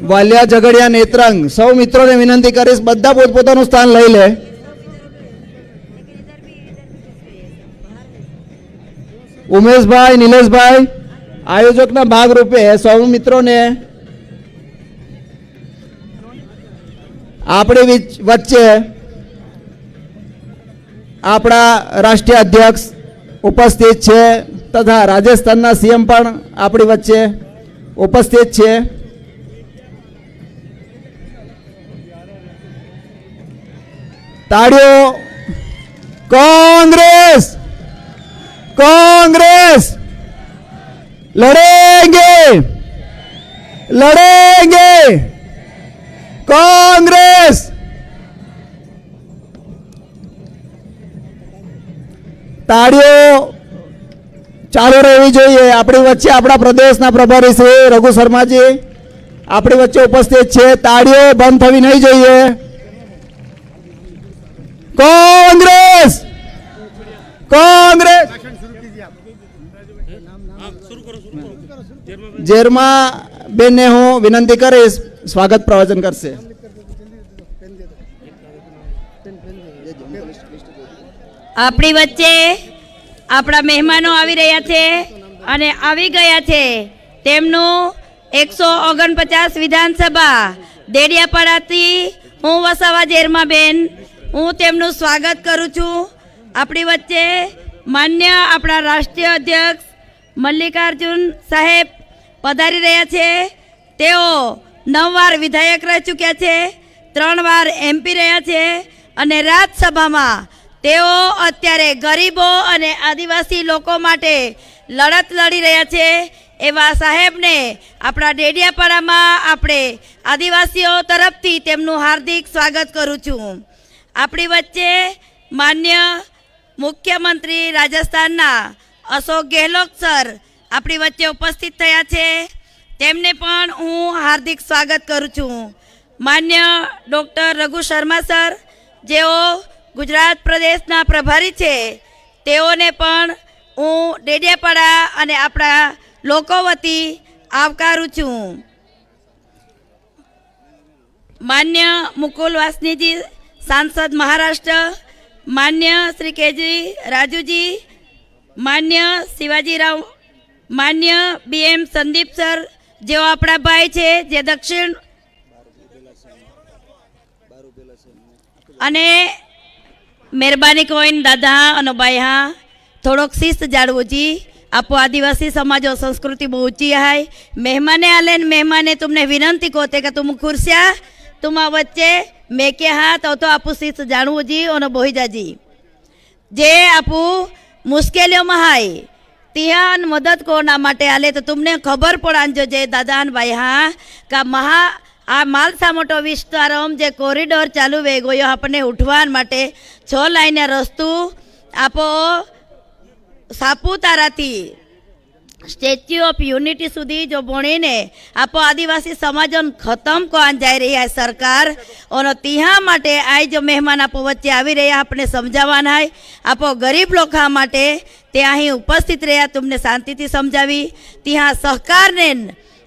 વાલિયા ઝઘડિયા નેત્રંગ સૌ મિત્રોને વિનંતી કરીશ બધા પોતપોતાનું સ્થાન લઈ લે. ઉમેશભાઈ, નિલેશભાઈ, આયોજકના ભાગરૂપે સૌ મિત્રોને આપણી વચ્ચે આપણા રાષ્ટ્રીય અધ્યક્ષ ઉપસ્થિત છે તથા રાજસ્થાનના સીએમ પણ આપણી વચ્ચે ઉપસ્થિત છે. તાળીઓ. कांग्रेस कांग्रेस लड़ेंगे लड़ेंगे कांग्रेस. ताड़ीओ चालू रहवी જોઈએ. આપણી વચ્ચે આપણા પ્રદેશના પ્રભારી શ્રી રઘુ શર્માજી આપણી વચ્ચે ઉપસ્થિત છે. તાળીઓ બંધ થવી નહીં જોઈએ. कांग्रेस कांग्रेस. जेरमा बेन ने हूँ विनंती करीश स्वागत प्रवचन करશે. આપણી વચ્ચે આપણા મહેમાનો આવી રહ્યા છે અને આવી ગયા છે. તેમનું 149 વિધાનસભા દેડિયાપાડાથી હું વસાવા જેરમાબેન હું તેમનું સ્વાગત કરું છું. આપણી વચ્ચે માન્ય આપણા રાષ્ટ્રીય અધ્યક્ષ મલ્લિકાર્જુન સાહેબ પધારી રહ્યા છે. તેઓ 9 વાર વિધાયક રહી ચૂક્યા છે, 3 વાર એમપી રહ્યા છે અને રાજ્યસભામાં તેઓ અત્યારે ગરીબો અને આદિવાસી લોકો માટે લડત લડી રહ્યા છે. એવા સાહેબને આપણા ડેડિયાપાડામાં આપણે આદિવાસીઓ તરફથી તેમનું હાર્દિક સ્વાગત કરું છું. આપણી વચ્ચે માન્ય મુખ્યમંત્રી રાજસ્થાનના અશોક ગેહલોત સર આપણી વચ્ચે ઉપસ્થિત થયા છે. તેમને પણ હું હાર્દિક સ્વાગત કરું છું. માન્ય ડૉક્ટર રઘુ શર્મા સર જેઓ ગુજરાત પ્રદેશના પ્રભારી છે તેઓને પણ હું ડેડિયાપાડા અને આપણા લોકો વતી આવકારું છું. માન્ય મુકુલ વાસનીજી सांसद महाराष्ट्र, मान्य श्री केजी राजू जी, मान्य शिवाजी राव, मान्य बीएम संदीप सर जो अपना भाई है जे दक्षिण अने मेहरबानी कोइन दादा अनो भाई हाँ थोड़ोक शिस्त जाड़वो जी. आपो आदिवासी समाजो संस्कृति बहुत ऊंची है. मेहमाने आले मेहमाने तुमने विनंती कोते कि तुम खुर्सिया तुम वच्चे मैं क्या हाँ तो आपू शिस्त जाणवू जी और बोहिजाजी जे आपू मुश्केलियों में हाय तिहान मदद कोना माटे आले तो तुमने खबर पड़ान जो जे दादान भाई हाँ का महा आ मालसा मोटो विस्तारम जे कॉरिडोर चालू वे गयो अपने उठवान माटे 6 लाइन रस्तु आपो सापुतारा थी स्टेच्यू ऑफ यूनिटी सुधी जो बणीने आप आदिवासी समाजन खत्म कोन जाई रही है सरकार और तिहा माटे आई जो मेहमान आप वच्चे आवी रहा अपने समझावाना है. आप गरीब लोग माटे ते अहीं उपस्थित रहा तुमने शांति थी समझावी तिहा सहकार ने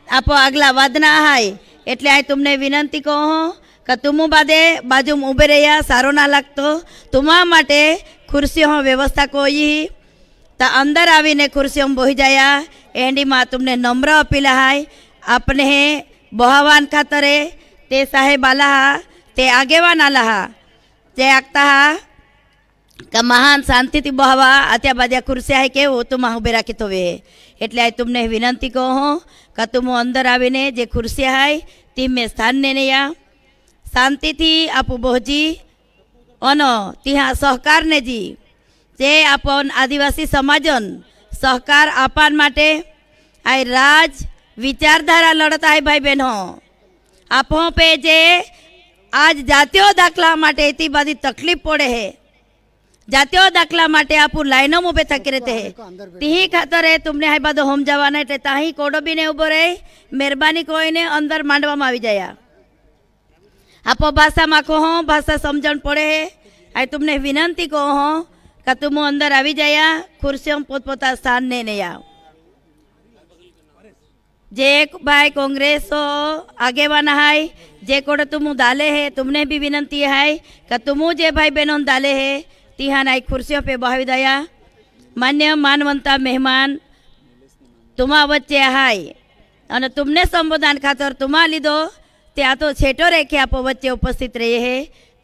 आप आगला वादना है एटले आई तुमने विनंती कहो कि तुम बादे बाजू में उभे रहा सारो ना लगतो तुमा माटे खुर्सीओ व्यवस्था कोई ता अंदर आवीने खुर्सी में बोही जाया. एंडी माँ तुमने नम्र अपील है अपने बहावान खातरे ते साहेब आला ते आगेवान आला ते आगता का महान शांति थी बहावा आत्या बाजा खुर्सी है के वो तुम उभे राखी तो वे एटले तुमने विनंती कहो का तुम अंदर आवीने जे खुर्सी है ती में स्थान ने नया शांति थी आप बोहजी अनो तिहा सहकार ने जी जे आपन आदिवासी समाजन सहकार आपान माटे आई राज विचारधारा लड़ता है भाई बहनों आपो पे जे आज जातियों दाखला माटे इतनी बड़ी तकलीफ पड़े है. जातियों दाखला माटे आप लाइनों में उभे थकी रहते हैं ती खातर है तुमने हाई बादो होम जवाना एटले ताही कोडो भी ने उभो रहे. मेहरबानी कोई ने अंदर मांडवा में आवी जाया. आपो भाषा में कहो भाषा समझण पड़े है. आई तुमने विनंती कहो का तुम अंदर आवी जाया खुर्सी में पोतपोता स्थान ने नहीं आओ. जे एक भाई कांग्रेस आगेवान है जे कोड तुम डाले है तुमने भी विनंती है कि तुम जे भाई बहनों डाले है तिहान आई खुर्सियों पे बहावी दया मान्य मानवंता मेहमान तुम्हा वच्चे है અને तुमने संबोधन खातर तुम्हा लीधो त्या तो छेटो रेखे आपो वच्चे उपस्थित रहे है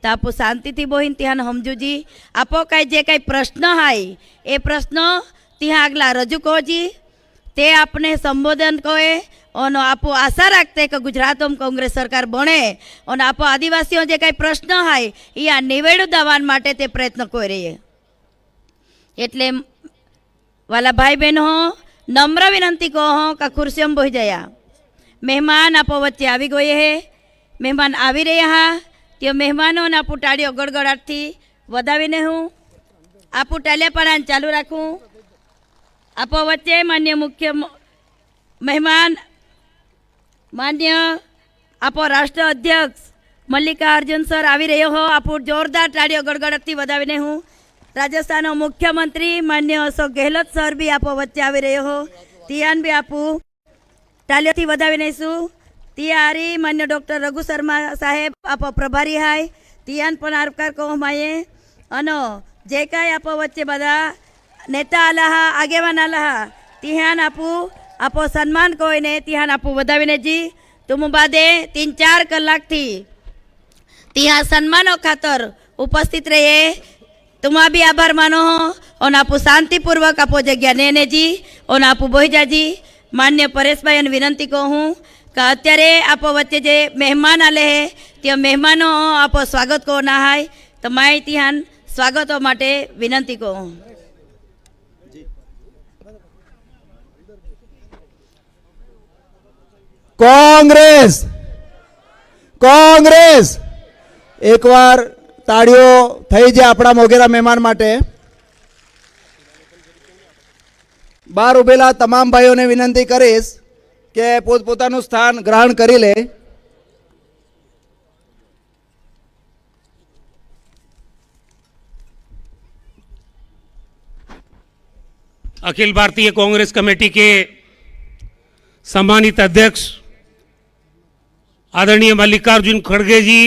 तो आपो शांति थी बोहीन तिहान हमजूजी आपो कई जे कई प्रश्न है ए प्रश्न तिहा आगला रजू कोजी ते आपने संबोधन कहे और आपो आशा रखते कि गुजरात में कांग्रेस सरकार बने और आपो आदिवासियों जे कई प्रश्न है या निवेड़ू दवान माटे ते प्रयत्न कोई रही है एटले वाला भाई बहनों नम्र विनंती कहो का खुर्सियों बोही जाया मेहमान आपो वच्चे आवी गए है मेहमान आवी रहा हा त्यो मेहमानों ने आपू टाड़ियों गड़गड़ाट थी वधावीने हूँ आपू टालिया पाड़ा चालू राखूँ आपो वच्चे मान्य मुख्य मेहमान मान्य आपो राष्ट्र अध्यक्ष मल्लिकार्जुन सर आवी रहे हो आपू जोरदार टाड़ियों गड़गड़ाट थी वधावीने हूँ राजस्थान मुख्यमंत्री मान्य अशोक गहलोत सर भी आपो वच्चे आवी रहे हो तियान भी आपू टालियों थी वधावीने छू तियारी मान्य डॉक्टर रघु शर्मा साहेब आपो प्रभारी है तियान पण आरकार कहो माये अनो जे कांई आपो वच्चे बधा नेता आला हा आगेवान आला हा तिहान आपो सन्मान कोई ने तिहान आपू वधावीने जी तुम बादे 3-4 कलाक थी तिहा सन्मानो खातर उपस्थित रहे तुम्हा भी आभार मानो हो और आपू शांतिपूर्वक आपो जग्या नेने जी और आपू बोहिजा जी मान्य परेश भाई विनंती कहूँ कि अत्यारे आपो वच्चे जे मेहमान आले है ते मेहमानों आपो स्वागत को ना है तो मैं तिहान स्वागत माटे विनंती कहूँ कांग्रेस कांग्रेस एक बार ताड़ियों थई जे अपना मोगेरा मेहमान माटे बार उभेला तमाम भाईओ ने विनंती करीश के पोतपोतानुं स्थान ग्रहण करी ले। अखिल भारतीय कांग्रेस कमेटी के सम्मानित अध्यक्ष आदरणीय मल्लिकार्जुन खड़गे जी,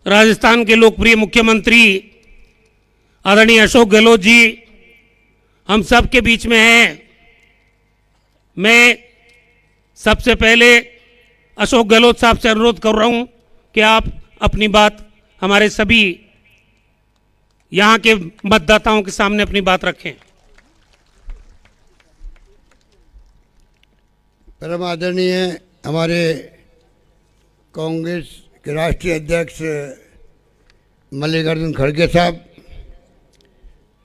राजस्थान के लोकप्रिय मुख्यमंत्री आदरणीय अशोक गहलोत जी हम सब के बीच में हैं। मैं सबसे पहले अशोक गहलोत साहब से अनुरोध कर रहा हूं कि आप अपनी बात हमारे सभी यहाँ के मतदाताओं के सामने अपनी बात रखें। परम आदरणीय हमारे कांग्रेस के राष्ट्रीय अध्यक्ष मल्लिकार्जुन खड़गे साहब,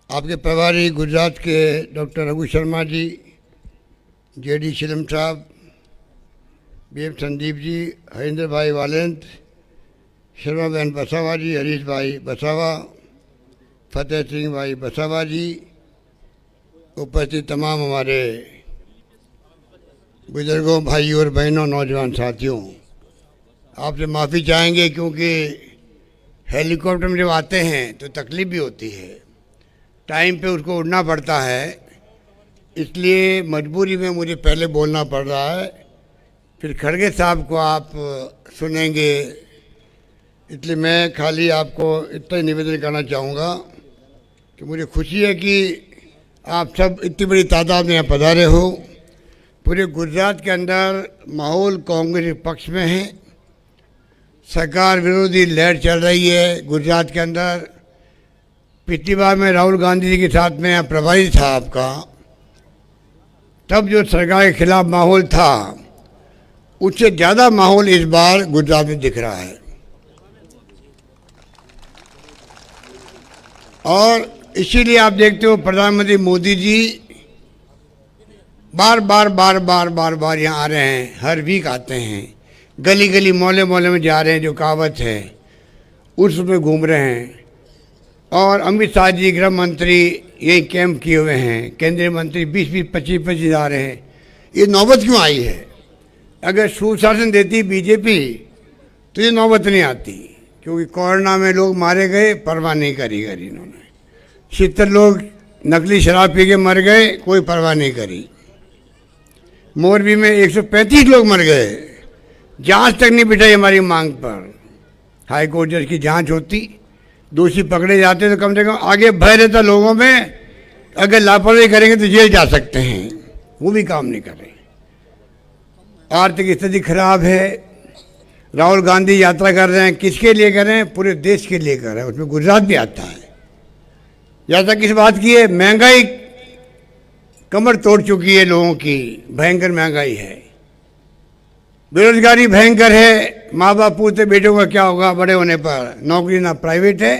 आपके प्रभारी गुजरात के डॉक्टर रघु शर्मा जी, जेडी शिलम साहब, बीएम संदीप जी, हरिंद्र भाई वालेंत, शर्मा बहन बसावा जी, हरीश भाई बसावा, फतेह सिंह भाई बसावा जी, उपस्थित तमाम हमारे बुजुर्गों, भाइयों और बहनों, नौजवान साथियों, आपसे माफ़ी चाहेंगे क्योंकि हेलीकॉप्टर में जब आते हैं तो तकलीफ भी होती है, टाइम पे उसको उड़ना पड़ता है, इसलिए मजबूरी में मुझे पहले बोलना पड़ रहा है। फिर खड़गे साहब को आप सुनेंगे, इसलिए मैं खाली आपको इतना ही निवेदन करना चाहूँगा कि मुझे खुशी है कि आप सब इतनी बड़ी तादाद में यहाँ पधारे हो। पूरे गुजरात के अंदर माहौल कांग्रेस के पक्ष में है, सरकार विरोधी लहर चल रही है गुजरात के अंदर। पिछली बार मैं राहुल गांधी जी के साथ में यहाँ प्रभारी था आपका, तब जो सरकार के खिलाफ माहौल था उससे ज़्यादा माहौल इस बार गुजरात में दिख रहा है। और इसीलिए आप देखते हो प्रधानमंत्री मोदी जी बार बार यहाँ आ रहे हैं, हर वीक आते हैं, गली गली मोहल्ले मोहल्ले में जा रहे हैं, जो कहावत है उसमें घूम रहे हैं। और अमित शाह जी गृह मंत्री यही कैंप किए हुए हैं, केंद्रीय मंत्री 20-20, 25-25 आ रहे हैं। ये नौबत क्यों आई है? अगर सुशासन देती बीजेपी तो ये नौबत नहीं आती, क्योंकि कोरोना में लोग मारे गए, परवाह नहीं करी इन्होंने। 70 लोग नकली शराब पी के मर गए, कोई परवाह नहीं करी। मोरबी में 135 लोग मर गए, जांच तक नहीं बिठाई हमारी मांग पर। हाई कोर्ट जज की जांच होती, दोषी पकड़े जाते तो कम से कम आगे भय रहता लोगों में, अगर लापरवाही करेंगे तो जेल जा सकते हैं, वो भी काम नहीं कर रहे। आर्थिक स्थिति खराब है। राहुल गांधी यात्रा कर रहे हैं, किसके लिए कर रहे हैं? पूरे देश के लिए कर रहे हैं, उसमें गुजरात भी आता है। यात्रा किस बात की है? महंगाई कमर तोड़ चुकी है लोगों की, भयंकर महंगाई है, बेरोजगारी भयंकर है। माँ बाप पूछते बेटों का क्या होगा बड़े होने पर, नौकरी ना प्राइवेट है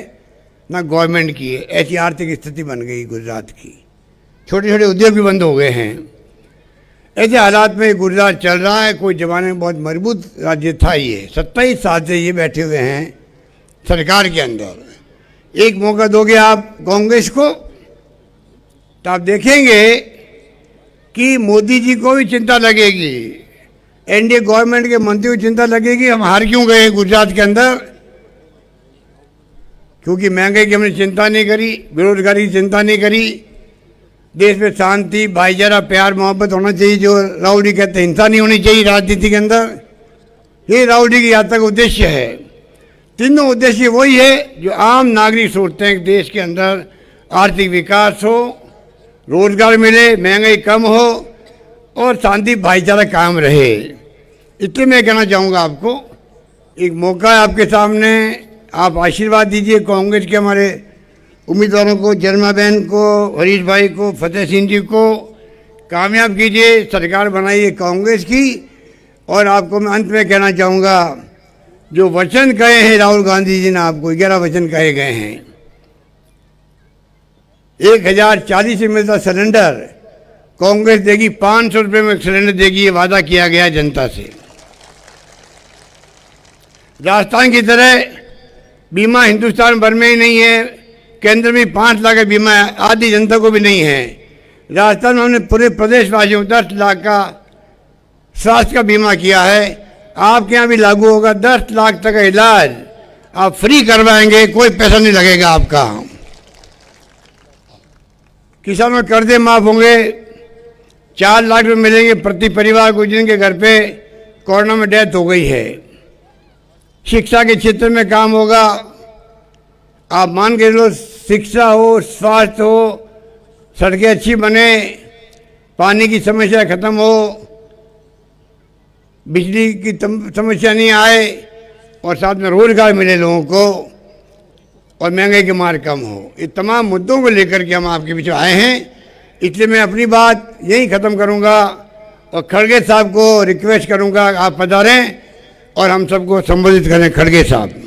ना गवर्नमेंट की है। ऐसी आर्थिक स्थिति बन गई गुजरात की, छोटे छोटे उद्योग भी बंद हो गए हैं। ऐसे हालात में गुजरात चल रहा है। कोई जमाने में बहुत मजबूत राज्य था ये, 27 साल से ये बैठे हुए हैं सरकार के अंदर। एक मौका दोगे आप कांग्रेस को तो आप देखेंगे कि मोदी जी को भी चिंता लगेगी, एनडीए गवर्नमेंट के मंत्री को चिंता लगेगी हम हार क्यों गए गुजरात के अंदर। क्योंकि महंगाई की हमने चिंता नहीं करी, बेरोजगारी की चिंता नहीं करी, देश में शांति भाईचारा प्यार मोहब्बत होना चाहिए, जो राहुल जी कहते हैं हिंसा नहीं होनी चाहिए राजनीति के अंदर। ये राहुल जी की यात्रा का उद्देश्य है। तीनों उद्देश्य वही है जो आम नागरिक सोचते हैं कि देश के अंदर आर्थिक विकास हो, रोजगार मिले, महंगाई कम हो और शांति भाईचारा कायम रहे। इसलिए मैं कहना चाहूँगा आपको, एक मौका है आपके सामने, आप आशीर्वाद दीजिए कांग्रेस के हमारे उम्मीदवारों को, जरमा बहन को, हरीश भाई को, फतेह सिंह जी को कामयाब कीजिए, सरकार बनाइए कांग्रेस की। और आपको मैं अंत में कहना चाहूँगा, जो वचन कहे हैं राहुल गांधी जी ने, आपको 11 वचन कहे गए हैं। 1040 से मिलता सिलेंडर कांग्रेस देगी, 500 रुपये में सिलेंडर देगी, ये वादा किया गया जनता से। राजस्थान की तरह बीमा हिंदुस्तान भर में ही नहीं है, केंद्र में 5 लाख का बीमा है, आधी जनता को भी नहीं है। राजस्थान में हमने पूरे प्रदेशवासियों को 10 लाख का स्वास्थ्य का बीमा किया है। आपके यहाँ भी लागू होगा, 10 लाख तक का इलाज आप फ्री करवाएंगे, कोई पैसा नहीं लगेगा आपका। किसानों के कर्जे माफ होंगे, 4 लाख रुपये मिलेंगे प्रति परिवार को जिनके घर पे कोरोना में डेथ हो गई है। शिक्षा के क्षेत्र में काम होगा, आप मान के लो, शिक्षा हो, स्वास्थ्य हो, सड़कें अच्छी बने, पानी की समस्या खत्म हो, बिजली की समस्या नहीं आए और साथ में रोजगार मिले लोगों को और महंगाई की मार कम हो। ये तमाम मुद्दों को लेकर के हम आपके बीच आए हैं। इसलिए मैं अपनी बात यहीं ख़त्म करूंगा और खड़गे साहब को रिक्वेस्ट करूंगा आप पधारें और हम सबको संबोधित करें। खड़गे साहब।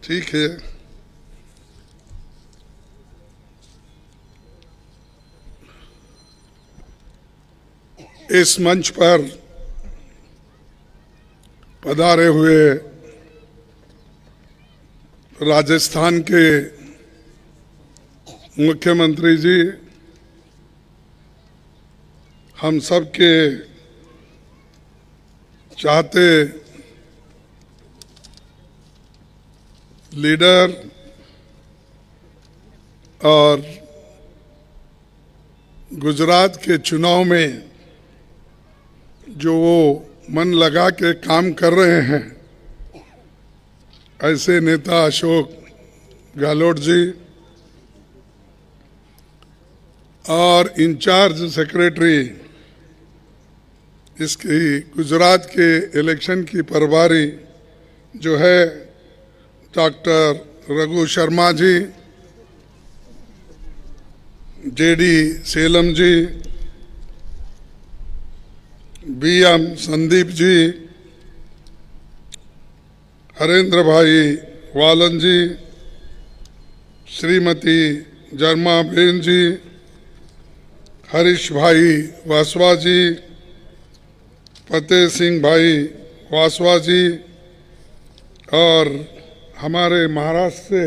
ठीक है, इस मंच पर पधारे हुए राजस्थान के मुख्यमंत्री जी, हम सब के चाहते लीडर और गुजरात के चुनाव में जो वो मन लगा के काम कर रहे हैं, ऐसे नेता अशोक गहलोत जी और इंचार्ज सेक्रेटरी इसकी गुजरात के इलेक्शन की प्रभारी जो है डॉक्टर रघु शर्मा जी, जेडी सेलम जी, बीएम संदीप जी, हरेंद्र भाई वालन जी, श्रीमती जरमा बेन जी, हरीश भाई वासवा जी, फतेह सिंह भाई वासवा जी और हमारे महाराष्ट्र से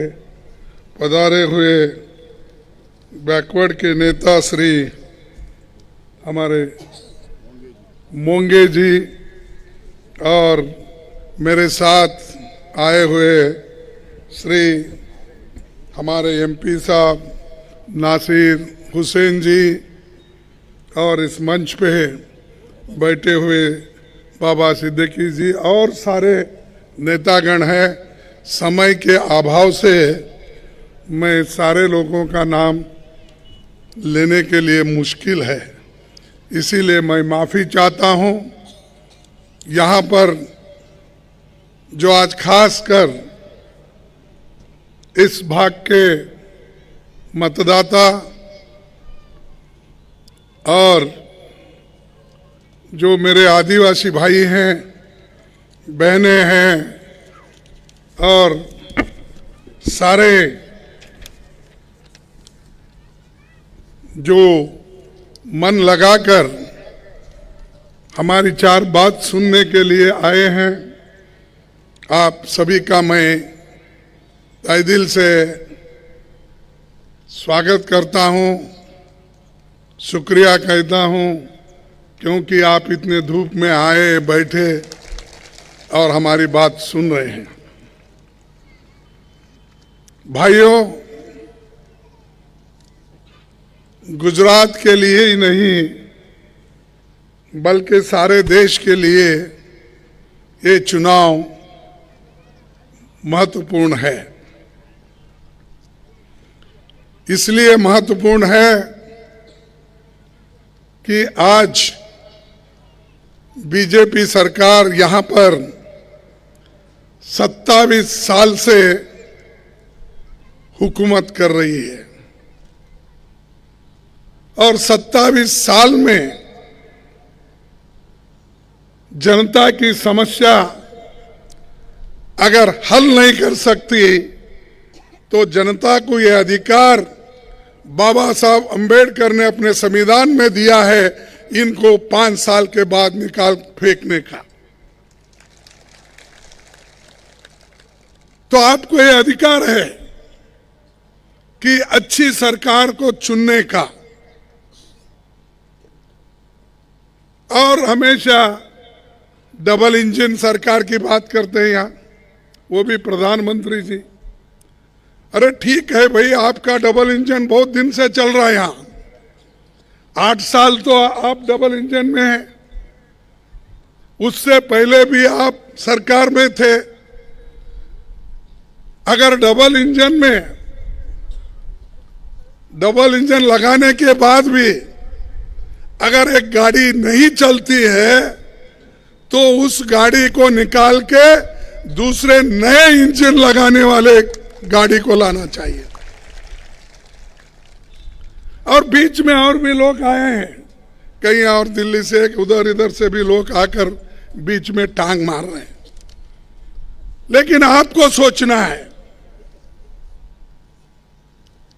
पधारे हुए बैकवर्ड के नेता श्री हमारे मोंगे जी और मेरे साथ आए हुए श्री हमारे एमपी साहब नासिर हुसैन जी और इस मंच पे बैठे हुए बाबा सिद्दीकी जी और सारे नेतागण हैं। समय के अभाव से मैं सारे लोगों का नाम लेने के लिए मुश्किल है, इसीलिए मैं माफ़ी चाहता हूं। यहाँ पर जो आज खास कर इस भाग के मतदाता और जो मेरे आदिवासी भाई हैं, बहनें हैं और सारे जो मन लगाकर हमारी चार बात सुनने के लिए आए हैं, आप सभी का मैं तहे दिल से स्वागत करता हूं, शुक्रिया कहता हूं, क्योंकि आप इतने धूप में आए बैठे और हमारी बात सुन रहे हैं। भाइयों, गुजरात के लिए ही नहीं बल्कि सारे देश के लिए ये चुनाव महत्वपूर्ण है। इसलिए महत्वपूर्ण है कि आज बीजेपी सरकार यहां पर 27 साल से हुकूमत कर रही है और 27 साल में जनता की समस्या अगर हल नहीं कर सकती तो जनता को यह अधिकार बाबा साहब अंबेडकर ने अपने संविधान में दिया है, इनको 5 साल के बाद निकाल फेंकने का। तो आपको यह अधिकार है कि अच्छी सरकार को चुनने का। और हमेशा डबल इंजन सरकार की बात करते हैं यहां, वो भी प्रधानमंत्री जी। अरे ठीक है भाई, आपका डबल इंजन बहुत दिन से चल रहा है यहां, 8 साल तो आप डबल इंजन में हैं, उससे पहले भी आप सरकार में थे। अगर डबल इंजन लगाने के बाद भी अगर एक गाड़ी नहीं चलती है तो उस गाड़ी को निकाल के दूसरे नए इंजन लगाने वाले गाड़ी को लाना चाहिए। और बीच में और भी लोग आए हैं, कहीं और दिल्ली से उधर इधर से भी लोग आकर बीच में टांग मार रहे हैं। लेकिन आपको सोचना है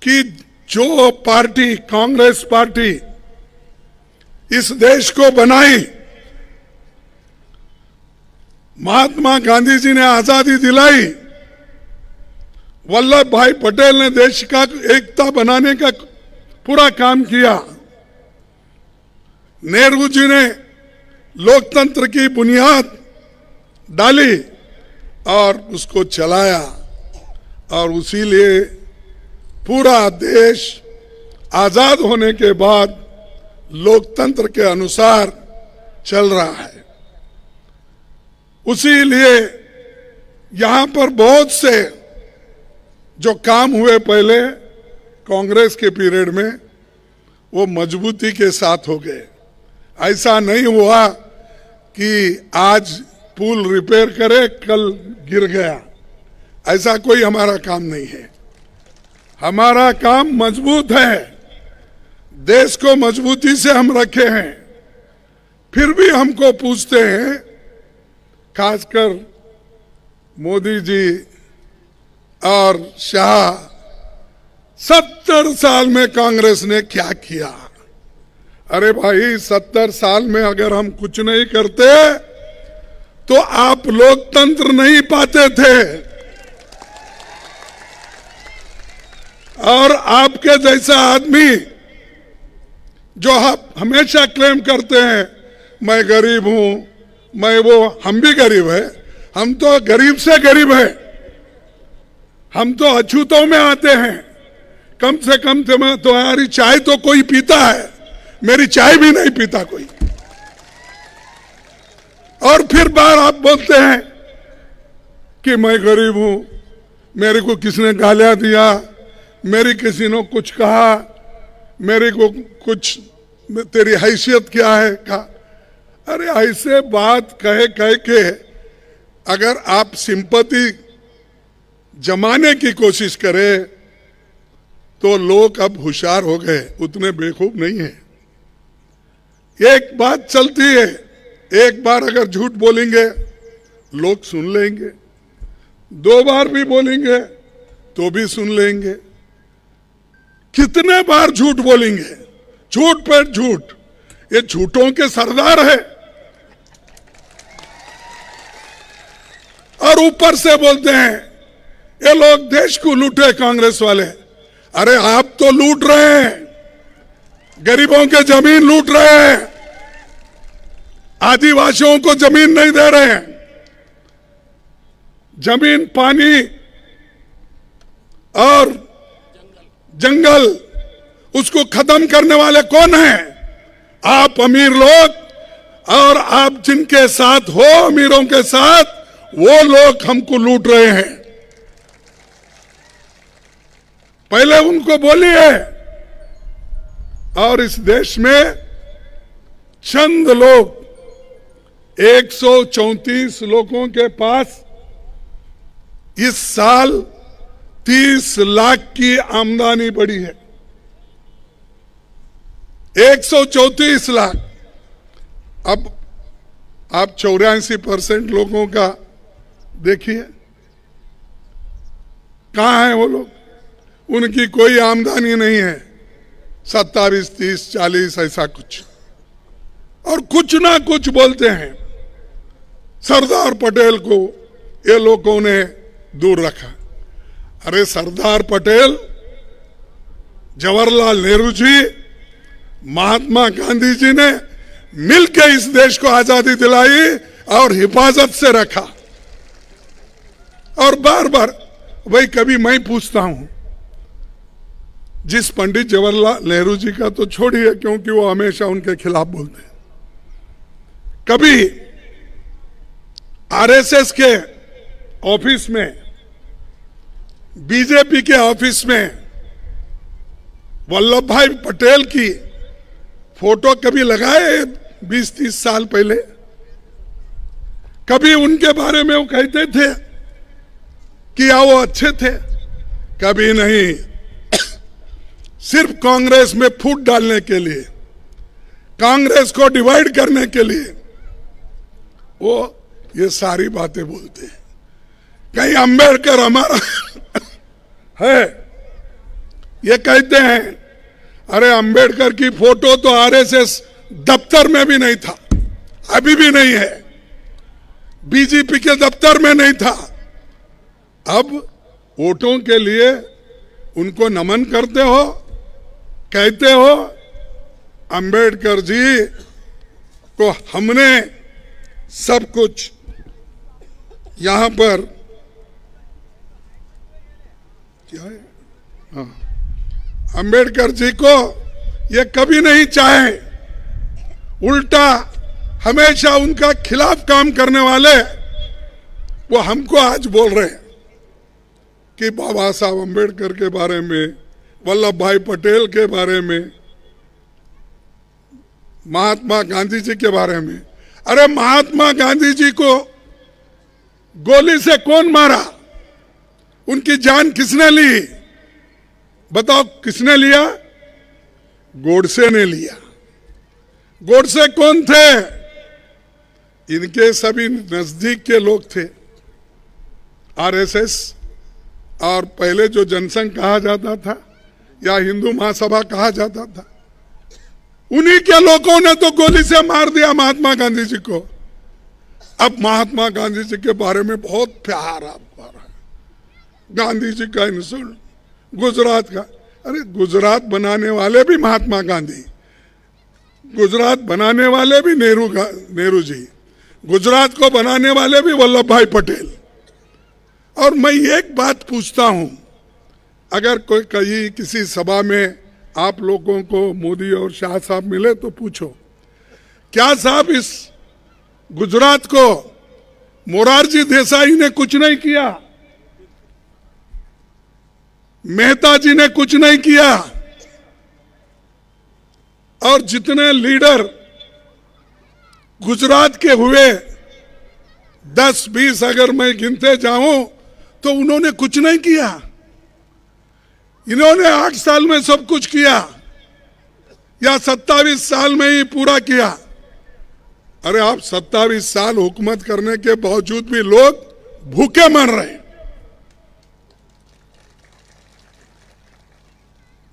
कि जो पार्टी, कांग्रेस पार्टी इस देश को बनाई, महात्मा गांधी जी ने आजादी दिलाई, वल्लभ भाई पटेल ने देश का एकता बनाने का पूरा काम किया, नेहरू जी ने लोकतंत्र की बुनियाद डाली और उसको चलाया, और उसीलिए पूरा देश आजाद होने के बाद लोकतंत्र के अनुसार चल रहा है। उसीलिए यहां पर बहुत से जो काम हुए पहले कांग्रेस के पीरियड में, वो मजबूती के साथ हो गए। ऐसा नहीं हुआ कि आज पुल रिपेयर करे कल गिर गया, ऐसा कोई हमारा काम नहीं है। हमारा काम मजबूत है, देश को मजबूती से हम रखे हैं। फिर भी हमको पूछते हैं, खासकर मोदी जी और शाह, 70 साल में कांग्रेस ने क्या किया? अरे भाई, 70 साल में अगर हम कुछ नहीं करते तो आप लोकतंत्र नहीं पाते थे। और आपके जैसा आदमी जो आप हमेशा क्लेम करते हैं मैं गरीब हूं, मैं वो, हम भी गरीब है, हम तो गरीब से गरीब है, हम तो अछूतों में आते हैं। कम से कम तुम्हारी चाय तो कोई पीता है, मेरी चाय भी नहीं पीता कोई। और फिर बार आप बोलते हैं कि मैं गरीब हूं, मेरे को किसने गालियां दिया, मेरी किसी ने कुछ कहा, मेरे को कुछ, तेरी हैसियत क्या है कहा। अरे ऐसे बात कह के अगर आप सिंपैथी जमाने की कोशिश करें तो लोग अब होशियार हो गए, उतने बेवकूफ नहीं है। एक बात चलती है, एक बार अगर झूठ बोलेंगे लोग सुन लेंगे, 2 बार भी बोलेंगे तो भी सुन लेंगे। कितने बार झूठ बोलेंगे, झूठ पर झूठ, ये झूठों के सरदार है। और ऊपर से बोलते हैं ये लोग देश को लूटे कांग्रेस वाले। अरे आप तो लूट रहे हैं, गरीबों के जमीन लूट रहे हैं, आदिवासियों को जमीन नहीं दे रहे हैं। जमीन, पानी और जंगल, उसको खत्म करने वाले कौन हैं? आप अमीर लोग, और आप जिनके साथ हो अमीरों के साथ, वो लोग हमको लूट रहे हैं। पहले उनको बोलिए। और इस देश में चंद लोग, 134 लोगों के पास इस साल 30 लाख की आमदनी बढ़ी है। 134 लाख। अब आप 84% लोगों का देखिए कहां है वो लोग, उनकी कोई आमदनी नहीं है, 27, 30, 40 ऐसा कुछ, और कुछ ना कुछ बोलते हैं। सरदार पटेल को ये लोगों ने दूर रखा। अरे सरदार पटेल, जवाहरलाल नेहरू जी, महात्मा गांधी जी ने मिलकर इस देश को आजादी दिलाई और हिफाजत से रखा। और बार बार भाई कभी मैं पूछता हूं, जिस पंडित जवाहरलाल नेहरू जी का तो छोड़िए, क्योंकि वो हमेशा उनके खिलाफ बोलते हैं, कभी आरएसएस के ऑफिस में, बीजेपी के ऑफिस में वल्लभ भाई पटेल की फोटो कभी लगाए 20-30 साल पहले? कभी उनके बारे में वो कहते थे कि वो अच्छे थे? कभी नहीं। सिर्फ कांग्रेस में फूट डालने के लिए, कांग्रेस को डिवाइड करने के लिए वो ये सारी बातें बोलते हैं। कहीं अंबेडकर हमारा है, ये कहते हैं अरे अंबेडकर की फोटो तो आरएसएस दफ्तर में भी नहीं था, अभी भी नहीं है, बीजेपी के दफ्तर में नहीं था। अब वोटों के लिए उनको नमन करते हो, कहते हो अंबेडकर जी को हमने सब कुछ यहां पर क्या है, हाँ, अंबेडकर जी को ये कभी नहीं चाहे, उल्टा हमेशा उनका खिलाफ काम करने वाले वो हमको आज बोल रहे हैं कि बाबा साहब अंबेडकर के बारे में, वल्लभ भाई पटेल के बारे में, महात्मा गांधी जी के बारे में। अरे महात्मा गांधी जी को गोली से कौन मारा? उनकी जान किसने ली? बताओ किसने लिया? गोडसे ने लिया। गोडसे कौन थे? इनके सभी नजदीक के लोग थे। आरएसएस और पहले जो जनसंघ कहा जाता था या हिंदू महासभा कहा जाता था, उन्हीं के लोगों ने तो गोली से मार दिया महात्मा गांधी जी को। अब महात्मा गांधी जी के बारे में बहुत प्यार आपको आ रहा है। गांधी जी का इंसल्ट, गुजरात का, अरे गुजरात बनाने वाले भी महात्मा गांधी, गुजरात बनाने वाले भी नेहरू जी, गुजरात को बनाने वाले भी वल्लभ भाई पटेल। और मैं एक बात पूछता हूं, अगर कोई कहीं किसी सभा में आप लोगों को मोदी और शाह साहब मिले तो पूछो, क्या साहब इस गुजरात को मोरारजी देसाई ने कुछ नहीं किया, मेहता जी ने कुछ नहीं किया, और जितने लीडर गुजरात के हुए 10-20 अगर मैं गिनते जाऊं तो उन्होंने कुछ नहीं किया। इन्होंने 8 साल में सब कुछ किया या 27 साल में ही पूरा किया। अरे आप 27 साल हुकूमत करने के बावजूद भी लोग भूखे मर रहे हैं।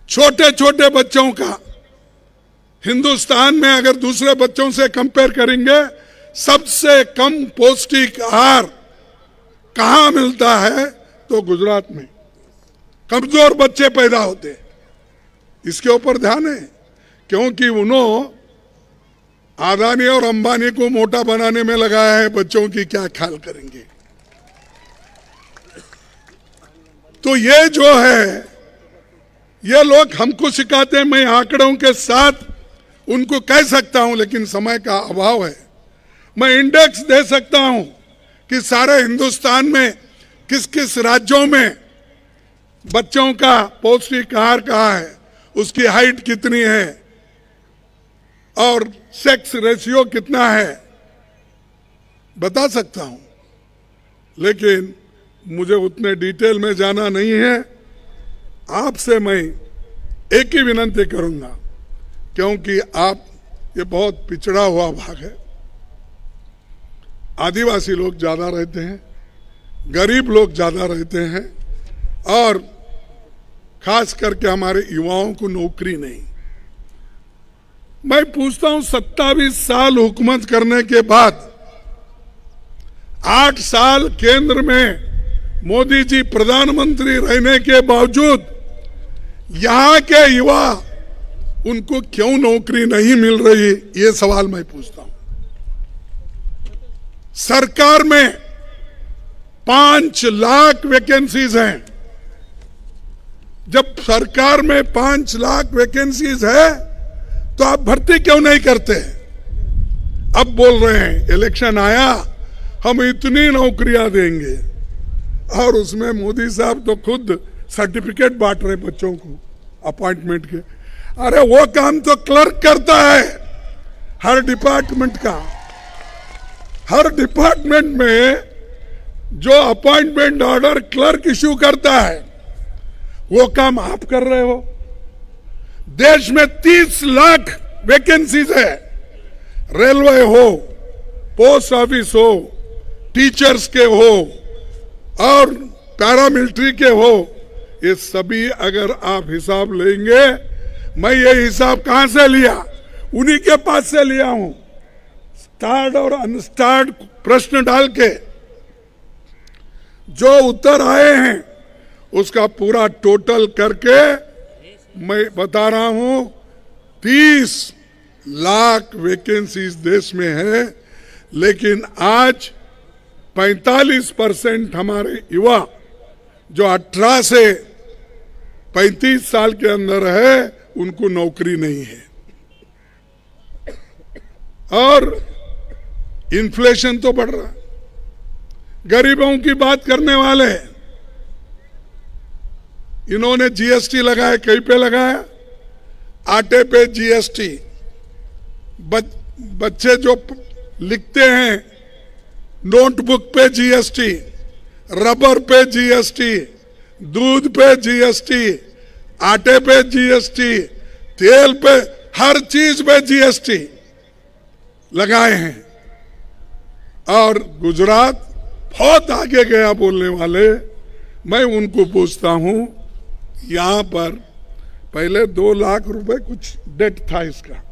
छोटे छोटे बच्चों का हिंदुस्तान में अगर दूसरे बच्चों से कंपेयर करेंगे, सबसे कम पौष्टिक आहार कहां मिलता है तो गुजरात में। कमजोर बच्चे पैदा होते, इसके ऊपर ध्यान है, क्योंकि उन्होंने अदानी और अंबानी को मोटा बनाने में लगाया है, बच्चों की क्या ख्याल करेंगे। तो ये जो है, ये लोग हमको सिखाते हैं। मैं आंकड़ों के साथ उनको कह सकता हूं, लेकिन समय का अभाव है। मैं इंडेक्स दे सकता हूं कि सारे हिंदुस्तान में किस किस राज्यों में बच्चों का पौष्टिक आहार कहाँ है, उसकी हाइट कितनी है और सेक्स रेशियो कितना है, बता सकता हूं। लेकिन मुझे उतने डिटेल में जाना नहीं है। आपसे मैं एक ही विनती करूंगा, क्योंकि आप ये बहुत पिछड़ा हुआ भाग है, आदिवासी लोग ज्यादा रहते हैं, गरीब लोग ज्यादा रहते हैं, और खास करके हमारे युवाओं को नौकरी नहीं। मैं पूछता हूं, 27 साल हुकूमत करने के बाद 8 साल केंद्र में मोदी जी प्रधानमंत्री रहने के बावजूद यहां के युवा, उनको क्यों नौकरी नहीं मिल रही, ये सवाल मैं पूछता हूं। सरकार में 5 लाख वैकेंसीज हैं। जब सरकार में 5 लाख वैकेंसीज है तो आप भर्ती क्यों नहीं करते? अब बोल रहे हैं इलेक्शन आया, हम इतनी नौकरियां देंगे, और उसमें मोदी साहब तो खुद सर्टिफिकेट बांट रहे बच्चों को अपॉइंटमेंट के। अरे वो काम तो क्लर्क करता है हर डिपार्टमेंट का। हर डिपार्टमेंट में जो अपॉइंटमेंट ऑर्डर क्लर्क इश्यू करता है, वो काम आप कर रहे हो। देश में 30 लाख वैकेंसीज है, रेलवे हो, पोस्ट ऑफिस हो, टीचर्स के हो और पैरामिलिट्री के हो। ये सभी अगर आप हिसाब लेंगे, मैं ये हिसाब कहां से लिया? उन्हीं के पास से लिया हूं। स्टार्ड और अनस्टार्ड प्रश्न डाल के जो उत्तर आए हैं उसका पूरा टोटल करके मैं बता रहा हूं, 30 लाख वैकेंसीज देश में है। लेकिन आज 45% हमारे युवा जो 18 से 35 साल के अंदर है, उनको नौकरी नहीं है। और इन्फ्लेशन तो बढ़ रहा है। गरीबों की बात करने वाले, इन्होंने जीएसटी लगाया, कहीं पे लगाया? आटे पे जीएसटी, बच्चे जो लिखते हैं नोटबुक पे जीएसटी, रबर पे जीएसटी, दूध पे जीएसटी, आटे पे जीएसटी, तेल पे, हर चीज पे जीएसटी लगाए हैं। और गुजरात बहुत आगे गया बोलने वाले। मैं उनको पूछता हूं, यहां पर पहले 2 लाख रुपए कुछ डेट था, इसका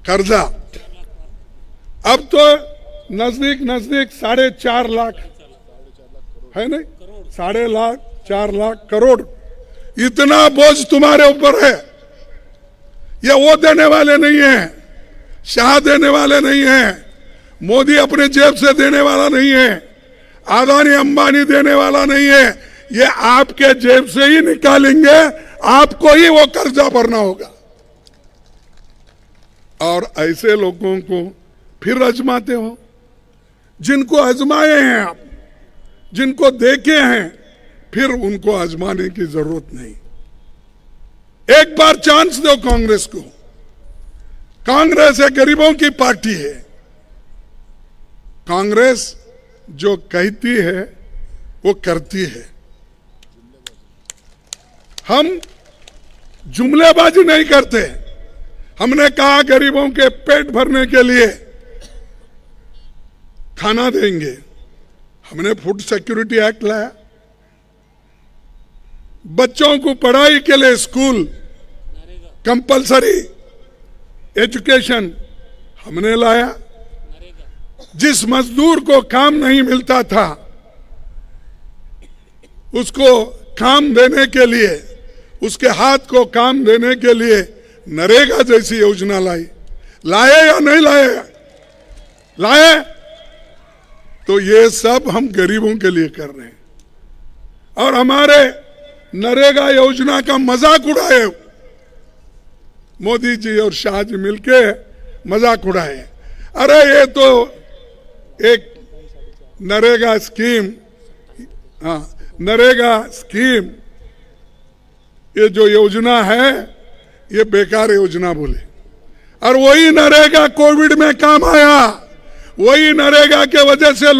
कर्जा, अब तो नजदीक नजदीक 4.5 लाख है, नहीं 4.5 लाख करोड़, इतना बोझ तुम्हारे ऊपर है। ये वो देने वाले नहीं है, शाह देने वाले नहीं है, मोदी अपने जेब से देने वाला नहीं है, अदानी अंबानी देने वाला नहीं है, ये आपके जेब से ही निकालेंगे, आपको ही वो कर्जा भरना होगा। और ऐसे लोगों को फिर आजमाते हो, जिनको आजमाए हैं आप, जिनको देखे हैं, फिर उनको आजमाने की जरूरत नहीं। एक बार चांस दो कांग्रेस को। कांग्रेस एक गरीबों की पार्टी है। कांग्रेस जो कहती है वो करती है। हम जुमलेबाजी नहीं करते। हमने कहा गरीबों के पेट भरने के लिए खाना देंगे, हमने फूड सिक्योरिटी एक्ट लाया। बच्चों को पढ़ाई के लिए स्कूल कंपलसरी एजुकेशन हमने लाया। जिस मजदूर को काम नहीं मिलता था उसको काम देने के लिए, उसके हाथ को काम देने के लिए नरेगा जैसी योजना लाए या नहीं लाए? लाए। तो ये सब हम गरीबों के लिए कर रहे हैं। और हमारे नरेगा योजना का मजाक उड़ाए मोदी जी और शाह जी मिलके, मजाक उड़ाए। अरे ये तो एक नरेगा स्कीम, हाँ नरेगा स्कीम, ये जो योजना है ये बेकार योजना बोले। और वही नरेगा कोविड में काम आया, वही नरेगा के वजह से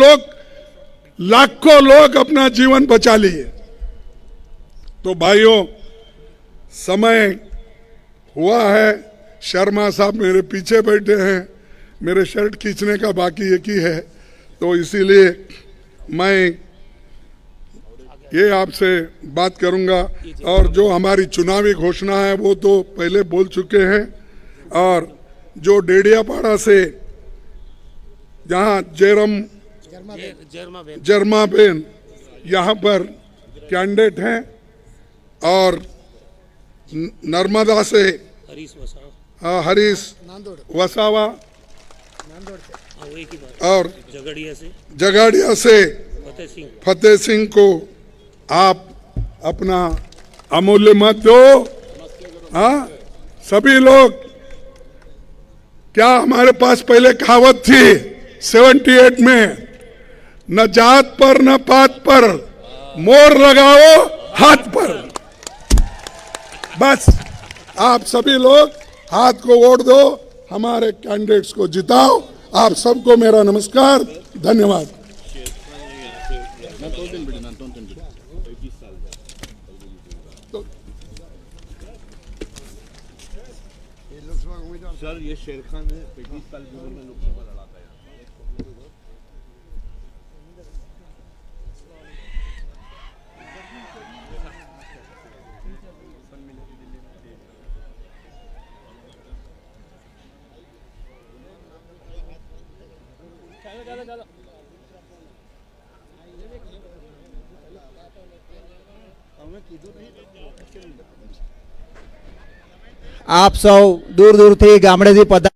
लाखों लोग अपना जीवन बचा लिए। तो भाइयों, समय हुआ है। शर्मा साहब मेरे पीछे बैठे हैं, मेरे शर्ट खींचने का बाकी एक ही है, तो इसीलिए मैं ये आपसे बात करूंगा। और जो हमारी चुनावी घोषणा है वो तो पहले बोल चुके हैं। और जो डेडियापाड़ा से जहाँ जर्मा बेन यहाँ पर कैंडिडेट हैं, और नर्मदा से हरीश वसावा, और जगाड़िया से फतेह सिंह को आप अपना अमूल्य मत दो। हाँ, सभी लोग, क्या हमारे पास पहले कहावत थी 78 में, न जात पर न पात पर, मोर लगाओ हाथ पर। बस आप सभी लोग हाथ को वोट दो, हमारे कैंडिडेट्स को जिताओ। आप सबको मेरा नमस्कार, धन्यवाद। सर ये शेर खान है, 35 साल की उम्र में लोकसभा लड़ाता है। આપ સૌ દૂર દૂરથી ગામડેથી પધારેલા